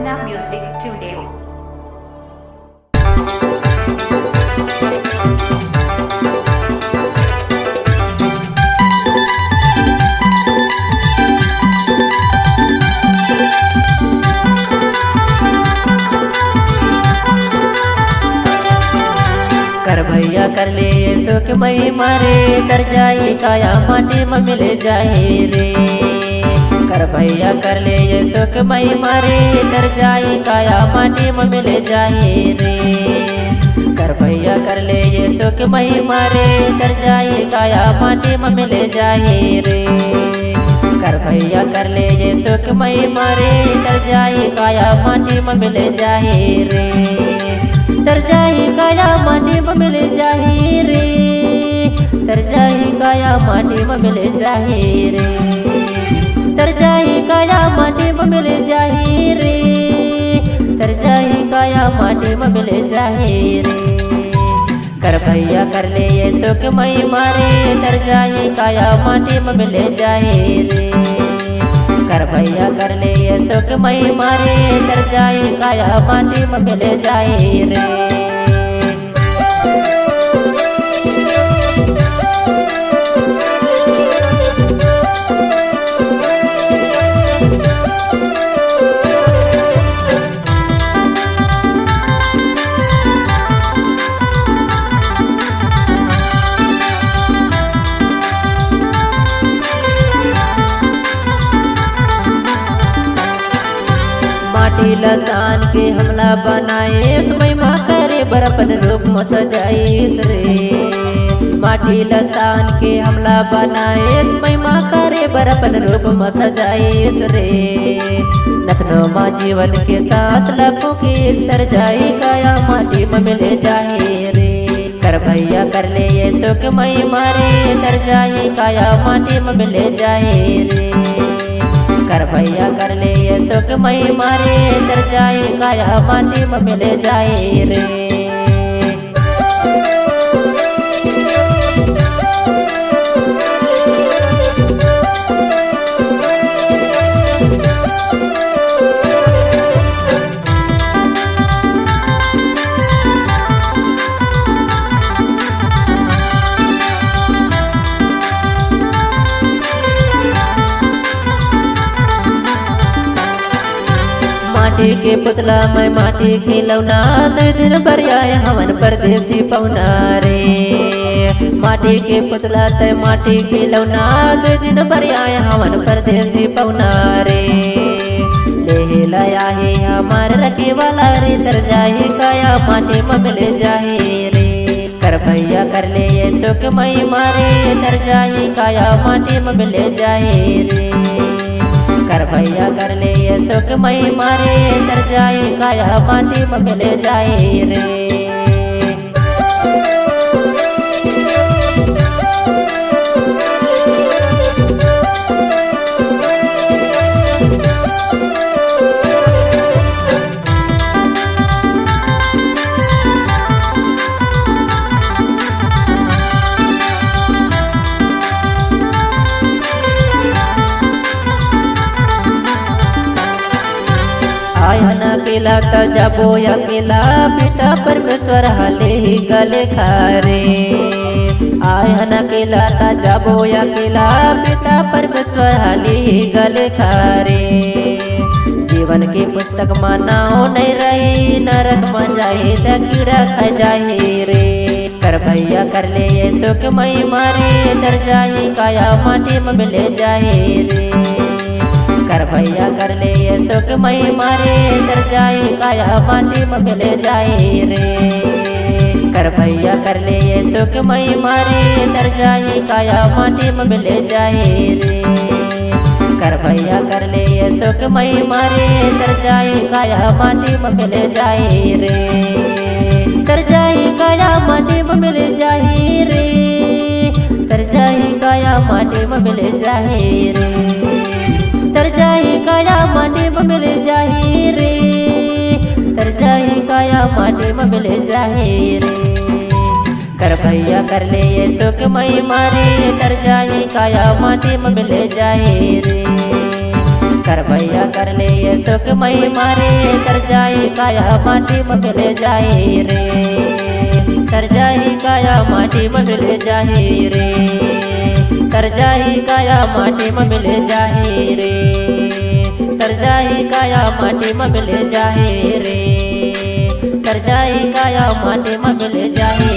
Anna Music Studio. कर भैया कर ले ये सुख मई मारे तर जाए काया माटी में मिल जाए रे। कर भैया कर ले ये सुख मई मारे तर जाए काया माटी में मिल जाए रे। कर भैया कर ले ये सुख मई मारे तर जाए काया माटी में मिल जाए रे। कर भैया कर ले ये सुख मई मारे तर जाए काया माटी में मिल जाए रे। तर जाही काया माटी में मिल जाही रे। तर जाही काया माटी में मिल जाही रे। तर जाही काया माटी में मिल जाही रे। तर जाही काया माटी में मिल जाही रे। कर भैया कर ले ये सुख मई मारे तर जाही काया माटी में मिल जाही रे। कर भैया कर ले ये सुख मई मारे तर जाए काया माटी में मिल जाए रे। माटी लसान के हमला बनाए समय माँ करे बरपन रूप में सजाइस रे। माटी लसान के हमला बनाए समय माँ करे बरपन रूप में सजाइस रे। नथनो माँ जीवन के सांस लपो के तर जाए काया माटी में मिल जाए रे। कर भैया कर ले ये सुख मई मारे तर जाए काया माटी में मिल जाए रे। कर भैया कर ले ये सुख मई मारे तर जाए काया माटी में मिल जाए रे। माटी के पुतला मैं माटी खिलौना दे दिन बरियाए हवन परदेसी पौना रे। माटी के पुतला ते माटी खिलौना दे दिन बरियाए हवन परदेसी पौना रे। ले लाया है हमार रखे वाला रे तर जाए काया माटी में मिल जाए रे। कर भैया कर ले ये सुख मई मारे तर जाए काया माटी में मिल जाए रे। कर भैया कर ले ये सुख मई मारे तर जाए काया माटी में मिल जाए रे। आयन अकेला त जबो अकेला पिता परमेश्वर हाले ही गले खारे। आयन अकेला त जबो अकेला पिता परमेश्वर हाले ही गले खारे। जीवन की पुस्तक मानाओ नहीं रही नरक में जाए त कीड़ा खा जाए रे। कर भैया कर ले ये सुख मई मारे तर जाए काया माटी में मिल जाए रे। कर भैया कर ले ये सुख मई मारे तर जाए काया माटी में मिल जाए रे। कर भैया कर ले ये सुख मई मारे तर जाए काया माटी में मिल जाए रे। कर भैया कर ले ये सुख मई मारे तर जाए काया माटी में मिल जाए रे। तर जाए काया माटी में मिल जाए रे। तर जाए काया माटी में मिल जाए रे। तर जाए काया माटी में मिल जाए रे। तर जाए काया माटी में मिल जाए रे। कर भैया कर ले ये सुख मई मारे तर जाए काया माटी में मिल जाए रे। कर भैया कर ले ये सुख मई मारे तर जाई काया माटी में मिल जाए रे तर जाई काया माटी में मिल जाए रे तर जाई काया माटी में मिल जाए रे तर जाई काया माटी में मिल जाए रे तर जाई काया माटी में मिल जाए।